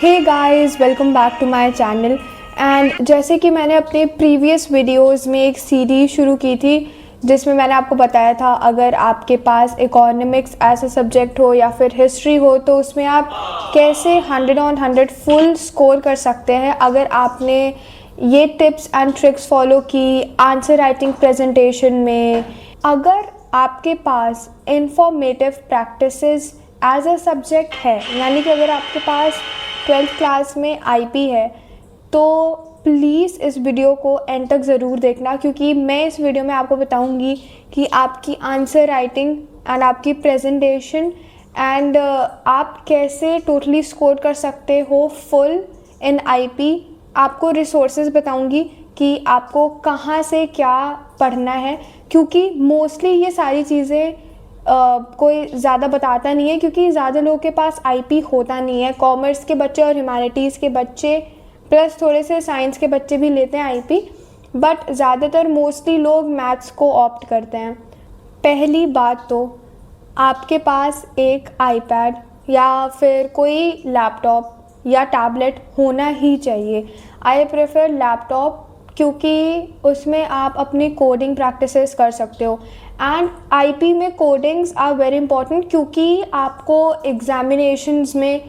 Hey guys, welcome back to my channel. And जैसे कि मैंने अपने प्रीवियस वीडियोस में एक सीरीज़ शुरू की थी जिसमें मैंने आपको बताया था अगर आपके पास इकोनॉमिक्स ऐसा सब्जेक्ट हो या फिर हिस्ट्री हो तो उसमें आप कैसे 100 ऑन 100 फुल स्कोर कर सकते हैं अगर आपने ये टिप्स एंड ट्रिक्स फॉलो की आंसर राइटिंग प्रेजेंटेशन में। अगर आपके पास informative practices as a subject है, यानी कि अगर आपके पास 12th क्लास में आईपी है, तो प्लीज़ इस वीडियो को एंड तक ज़रूर देखना, क्योंकि मैं इस वीडियो में आपको बताऊंगी कि आपकी आंसर राइटिंग एंड आपकी प्रेजेंटेशन एंड आप कैसे टोटली स्कोर कर सकते हो फुल इन आईपी। आपको रिसोर्सेज बताऊंगी कि आपको कहाँ से क्या पढ़ना है, क्योंकि मोस्टली ये सारी चीज़ें कोई ज़्यादा बताता नहीं है, क्योंकि ज़्यादा लोगों के पास आईपी होता नहीं है। कॉमर्स के बच्चे और ह्यूमैनिटीज़ के बच्चे प्लस थोड़े से साइंस के बच्चे भी लेते हैं आईपी, बट ज़्यादातर मोस्टली लोग मैथ्स को ऑप्ट करते हैं। पहली बात तो आपके पास एक आईपैड या फिर कोई लैपटॉप या टैबलेट होना ही चाहिए। आई प्रेफर लैपटॉप, क्योंकि उसमें आप अपनी कोडिंग प्रैक्टिसेस कर सकते हो। एंड आईपी में कोडिंग्स आर वेरी इंपॉर्टेंट, क्योंकि आपको एग्जामिनेशंस में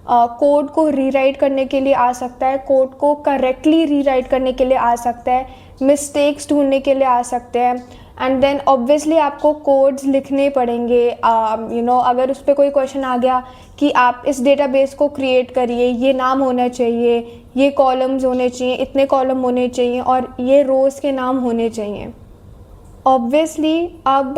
कोड को रीराइट करने के लिए आ सकता है, कोड को करेक्टली रीराइट करने के लिए आ सकता है, मिस्टेक्स ढूंढने के लिए आ सकते हैं। एंड देन ऑब्वियसली आपको कोड्स लिखने पड़ेंगे। अगर उस पर कोई क्वेश्चन आ गया कि आप इस डेटाबेस को क्रिएट करिए, ये नाम होना चाहिए, ये कॉलम्स होने चाहिए, इतने कॉलम होने चाहिए और ये रोज़ के नाम होने चाहिए। ऑब्वियसली अब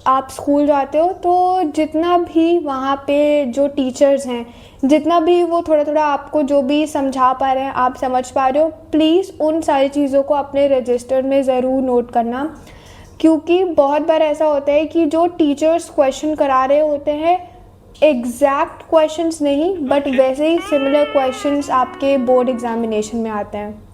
आप स्कूल जाते हो तो जितना भी वहाँ पे जो टीचर्स हैं, जितना भी वो थोड़ा थोड़ा आपको जो भी समझा पा रहे हैं, आप समझ पा रहे हो, प्लीज़ उन सारी चीज़ों को अपने रजिस्टर में ज़रूर नोट करना। क्योंकि बहुत बार ऐसा होता है कि जो टीचर्स क्वेश्चन करा रहे होते हैं एग्जैक्ट क्वेश्चंस नहीं, बट वैसे ही सिमिलर क्वेश्चंस आपके बोर्ड एग्जामिनेशन में आते हैं।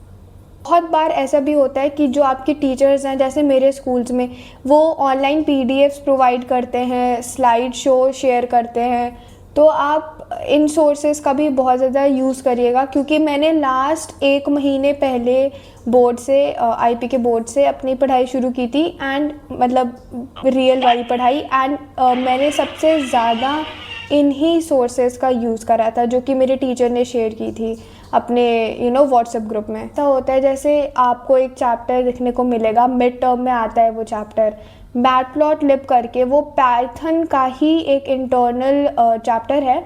बहुत बार ऐसा भी होता है कि जो आपके टीचर्स हैं, जैसे मेरे स्कूल्स में, वो ऑनलाइन पीडीएफ्स प्रोवाइड करते हैं, स्लाइड शो शेयर करते हैं, तो आप इन सोर्सेज का भी बहुत ज़्यादा यूज़ करिएगा। क्योंकि मैंने लास्ट 1 महीने पहले बोर्ड से आईपी के बोर्ड से अपनी पढ़ाई शुरू की थी, एंड मतलब रियल वाली पढ़ाई, एंड मैंने सबसे ज़्यादा इन्हीं सोर्सेज का यूज़ करा था जो कि मेरे टीचर ने शेयर की थी अपने व्हाट्सएप ग्रुप में। ऐसा होता है जैसे आपको एक चैप्टर देखने को मिलेगा, मिड टर्म में आता है वो चैप्टर, मैटप्लॉटलिब करके, वो पाइथन का ही एक इंटरनल चैप्टर है।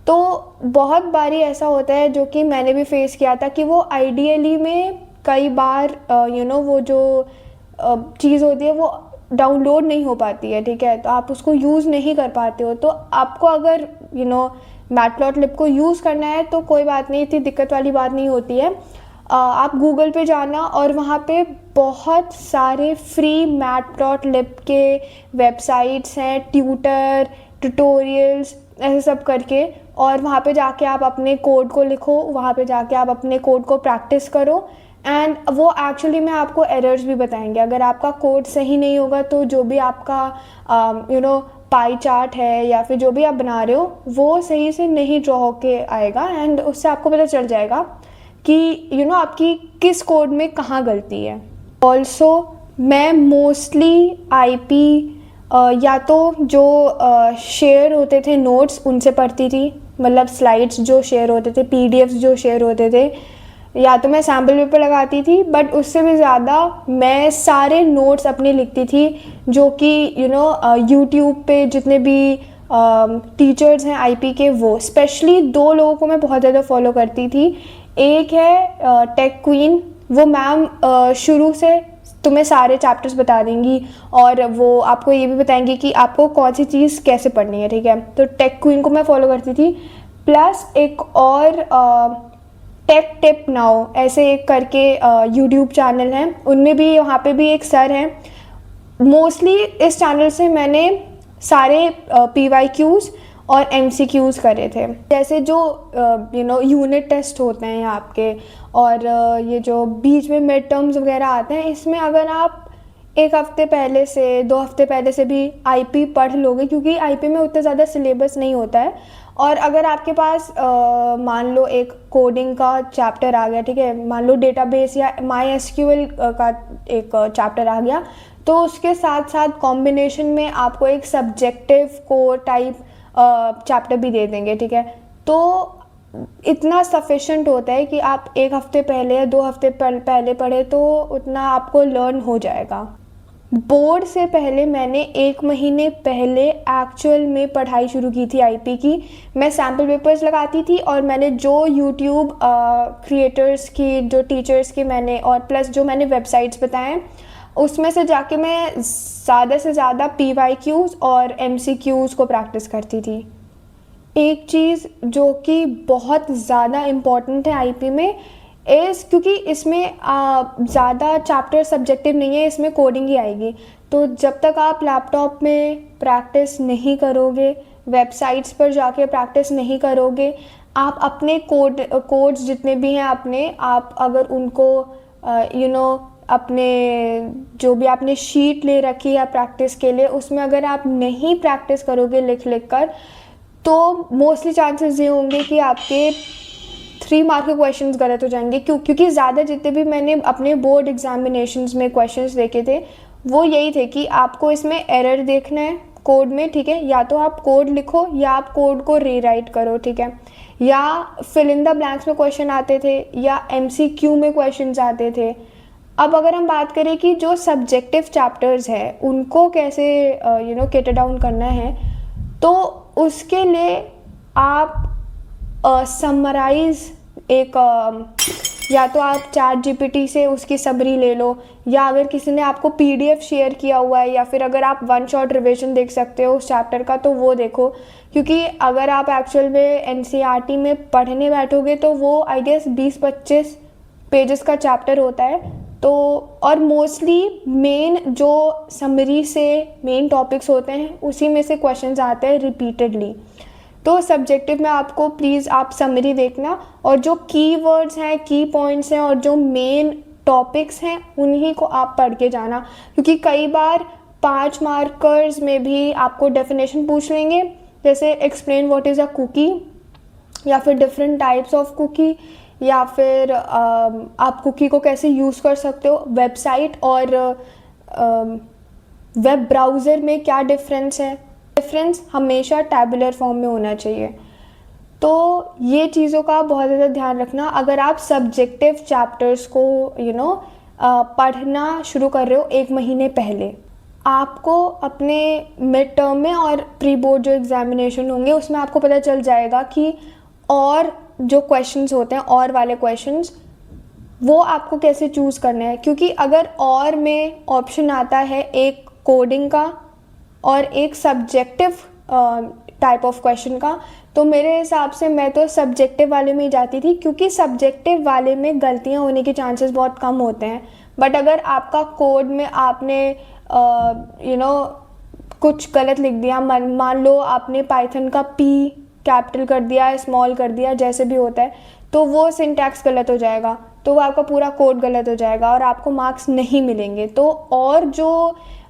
तो बहुत बारी ऐसा होता है, जो कि मैंने भी फेस किया था, कि वो आइडियली में कई बार वो जो चीज़ होती है वो डाउनलोड नहीं हो पाती है, ठीक है, तो आप उसको यूज़ नहीं कर पाते हो। तो आपको अगर मैटप्लॉटलिब को यूज़ करना है तो कोई बात नहीं, इतनी दिक्कत वाली बात नहीं होती है। आप गूगल पे जाना और वहाँ पे बहुत सारे फ्री मैटप्लॉटलिब के वेबसाइट्स हैं, ट्यूटर, ट्यूटोरियल्स, ऐसे सब करके, और वहाँ पे जाके आप अपने कोड को लिखो, वहाँ पे जाके आप अपने कोड को प्रैक्टिस करो। एंड वो एक्चुअली में आपको एरर्स भी बताएंगे। अगर आपका कोड सही नहीं होगा तो जो भी आपका पाई चार्ट है या फिर जो भी आप बना रहे हो वो सही से नहीं ड्रॉ होके आएगा, एंड उससे आपको पता चल जाएगा कि आपकी किस कोड में कहाँ गलती है। ऑल्सो मैं मोस्टली आईपी या तो जो शेयर होते थे नोट्स उनसे पढ़ती थी, मतलब स्लाइड्स जो शेयर होते थे, पीडीएफ्स जो शेयर होते थे, या तो मैं सैम्पल पेपर लगाती थी, बट उससे भी ज़्यादा मैं सारे नोट्स अपने लिखती थी, जो कि यूट्यूब पे जितने भी टीचर्स हैं आईपी के, वो स्पेशली 2 लोगों को मैं बहुत ज़्यादा फॉलो करती थी। एक है टेक क्वीन, वो मैम शुरू से तुम्हें सारे चैप्टर्स बता देंगी और वो आपको ये भी बताएंगी कि आपको कौन सी चीज़ कैसे पढ़नी है, ठीक है। तो टेक क्वीन को मैं फॉलो करती थी। प्लस एक और टेक टिप नाउ ऐसे एक करके यूट्यूब चैनल है, उनमें भी, वहाँ पे भी एक सर हैं। मोस्टली इस चैनल से मैंने सारे पीवाईक्यूज़ और एमसीक्यूज़ करे थे, जैसे जो यूनिट टेस्ट होते हैं आपके, और ये जो बीच में मिड टर्म्स वगैरह आते हैं, इसमें अगर आप 1 हफ्ते पहले से 2 हफ्ते पहले से भी आईपी पढ़ लोगे, क्योंकि आईपी में उतना ज़्यादा सिलेबस नहीं होता है और अगर आपके पास मान लो एक कोडिंग का चैप्टर आ गया, ठीक है, मान लो डेटाबेस या MySQL का एक चैप्टर आ गया, तो उसके साथ साथ कॉम्बिनेशन में आपको एक सब्जेक्टिव कोर टाइप चैप्टर भी दे देंगे, ठीक है। तो इतना सफिशेंट होता है कि आप एक हफ्ते पहले या 2 हफ्ते पहले पढ़े तो उतना आपको लर्न हो जाएगा। बोर्ड से पहले मैंने 1 महीने पहले एक्चुअल में पढ़ाई शुरू की थी आईपी की। मैं सैम्पल पेपर्स लगाती थी और मैंने जो यूट्यूब क्रिएटर्स की, जो टीचर्स की मैंने, और प्लस जो मैंने वेबसाइट्स बताएं, उसमें से जाके मैं ज़्यादा से ज़्यादा PYQs और MCQs को प्रैक्टिस करती थी। एक चीज़ जो कि बहुत ज़्यादा इम्पॉर्टेंट है आईपी में क्योंकि इसमें ज़्यादा चैप्टर सब्जेक्टिव नहीं है, इसमें कोडिंग ही आएगी। तो जब तक आप लैपटॉप में प्रैक्टिस नहीं करोगे, वेबसाइट्स पर जाके प्रैक्टिस नहीं करोगे, आप अपने कोड्स जितने भी हैं आप अगर उनको अपने जो भी आपने शीट ले रखी है प्रैक्टिस के लिए, उसमें अगर आप नहीं प्रैक्टिस करोगे लिख कर, तो मोस्टली चांसेस ये होंगे कि आपके 3 मार्क के क्वेश्चंस गलत हो जाएंगे। क्योंकि ज़्यादा जितने भी मैंने अपने बोर्ड एग्जामिनेशंस में क्वेश्चंस देखे थे वो यही थे कि आपको इसमें एरर देखना है कोड में, ठीक है, या तो आप कोड लिखो या आप कोड को रीराइट करो, ठीक है, या फिल इन द ब्लैंक्स में क्वेश्चन आते थे या MCQ में क्वेश्चंस आते थे। अब अगर हम बात करें कि जो सब्जेक्टिव चैप्टर्स हैं उनको कैसे कैटर डाउन करना है, तो उसके लिए आप समराइज़ या तो आप ChatGPT से उसकी समरी ले लो, या अगर किसी ने आपको PDF शेयर किया हुआ है, या फिर अगर आप 1 शॉट रिविजन देख सकते हो उस चैप्टर का तो वो देखो। क्योंकि अगर आप एक्चुअल में NCERT में पढ़ने बैठोगे तो वो आई गेस 20-25 पेजेस का चैप्टर होता है। तो और मोस्टली मेन जो समरी से मेन टॉपिक्स होते हैं उसी में से क्वेश्चंस आते हैं रिपीटेडली। तो सब्जेक्टिव में आपको प्लीज़ आप समरी देखना, और जो कीवर्ड्स हैं, की पॉइंट्स हैं और जो मेन टॉपिक्स हैं उन्हीं को आप पढ़ के जाना। क्योंकि कई बार 5 मार्कर्स में भी आपको डेफिनेशन पूछ लेंगे, जैसे explain what is a cookie, या फिर डिफरेंट टाइप्स ऑफ कुकी, या फिर आप कुकी को कैसे यूज़ कर सकते हो, वेबसाइट और वेब ब्राउज़र में क्या डिफरेंस है। डिफरेंस हमेशा टैबुलर फॉर्म में होना चाहिए। तो ये चीज़ों का बहुत ज़्यादा ध्यान रखना अगर आप सब्जेक्टिव चैप्टर्स को पढ़ना शुरू कर रहे हो 1 महीने पहले। आपको अपने मिड टर्म में और प्री बोर्ड जो एग्जामिनेशन होंगे उसमें आपको पता चल जाएगा कि और जो क्वेश्चंस होते हैं, और वाले क्वेश्चंस, वो आपको कैसे चूज़ करने हैं। क्योंकि अगर और में ऑप्शन आता है एक कोडिंग का और एक सब्जेक्टिव टाइप ऑफ क्वेश्चन का, तो मेरे हिसाब से मैं तो सब्जेक्टिव वाले में ही जाती थी, क्योंकि सब्जेक्टिव वाले में गलतियां होने के चांसेस बहुत कम होते हैं। बट अगर आपका कोड में आपने कुछ गलत लिख दिया, मान लो आपने पाइथन का P कैपिटल कर दिया, स्मॉल कर दिया, जैसे भी होता है, तो वो सिंटैक्स गलत हो जाएगा, तो वो आपका पूरा कोड गलत हो जाएगा और आपको मार्क्स नहीं मिलेंगे। तो और जो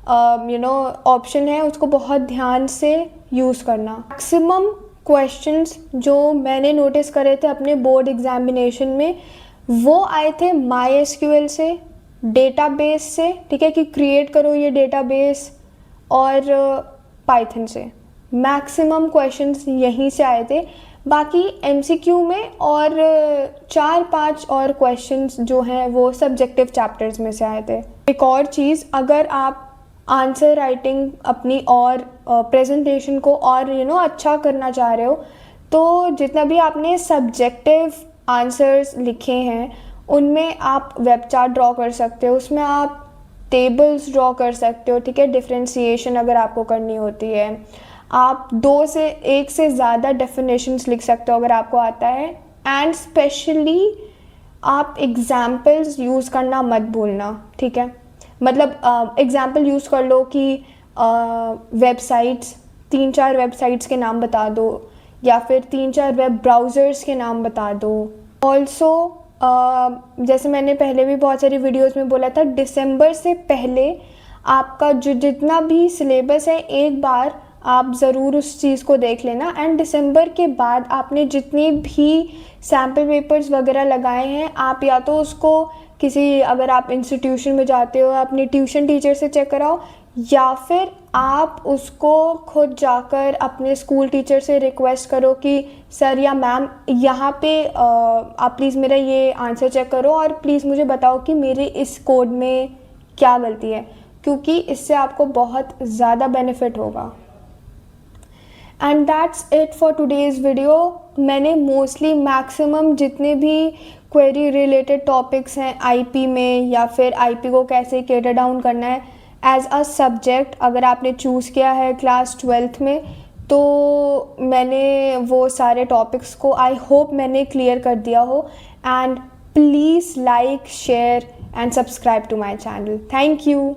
ऑप्शन है उसको बहुत ध्यान से यूज़ करना। मैक्सिमम क्वेश्चंस जो मैंने नोटिस करे थे अपने बोर्ड एग्जामिनेशन में, वो आए थे MySQL से, डेटाबेस से, ठीक है, कि क्रिएट करो ये डेटाबेस, और पाइथन से। मैक्सिमम क्वेश्चंस यहीं से आए थे। बाकी MCQ में और 4-5 और क्वेश्चंस जो हैं वो सब्जेक्टिव चैप्टर्स में से आए थे। एक और चीज़, अगर आप आंसर राइटिंग अपनी और प्रेजेंटेशन को और अच्छा करना चाह रहे हो, तो जितना भी आपने सब्जेक्टिव आंसर्स लिखे हैं उनमें आप वेब चार्ट ड्रॉ कर सकते हो, उसमें आप टेबल्स ड्रॉ कर सकते हो, ठीक है, डिफ्रेंशिएशन अगर आपको करनी होती है। आप 2 से 1 से ज़्यादा डेफिनेशंस लिख सकते हो अगर आपको आता है। एंड स्पेशली आप एग्जाम्पल्स यूज़ करना मत भूलना, ठीक है। मतलब एग्जाम्पल यूज़ कर लो कि वेबसाइट्स, 3-4 वेबसाइट्स के नाम बता दो, या फिर 3-4 वेब ब्राउज़र्स के नाम बता दो। ऑल्सो जैसे मैंने पहले भी बहुत सारी वीडियोस में बोला था, दिसंबर से पहले आपका जो जितना भी सिलेबस है एक बार आप ज़रूर उस चीज़ को देख लेना। एंड दिसंबर के बाद आपने जितनी भी सैम्पल पेपर्स वगैरह लगाए हैं, आप या तो उसको किसी, अगर आप इंस्टीट्यूशन में जाते हो, अपने ट्यूशन टीचर से चेक कराओ, या फिर आप उसको खुद जाकर अपने स्कूल टीचर से रिक्वेस्ट करो कि सर या मैम यहाँ पे आप प्लीज़ मेरा ये आंसर चेक करो और प्लीज़ मुझे बताओ कि मेरे इस कोड में क्या गलती है, क्योंकि इससे आपको बहुत ज़्यादा बेनिफिट होगा। And that's it for today's video. मैंने मोस्टली मैक्सिमम जितने भी क्वेरी रिलेटेड टॉपिक्स हैं आईपी में, या फिर आईपी को कैसे कैटर डाउन करना है एज अ सब्जेक्ट अगर आपने चूज़ किया है क्लास 12th में, तो मैंने वो सारे टॉपिक्स को आई होप मैंने क्लियर कर दिया हो। And please like, share and subscribe to my channel. Thank you.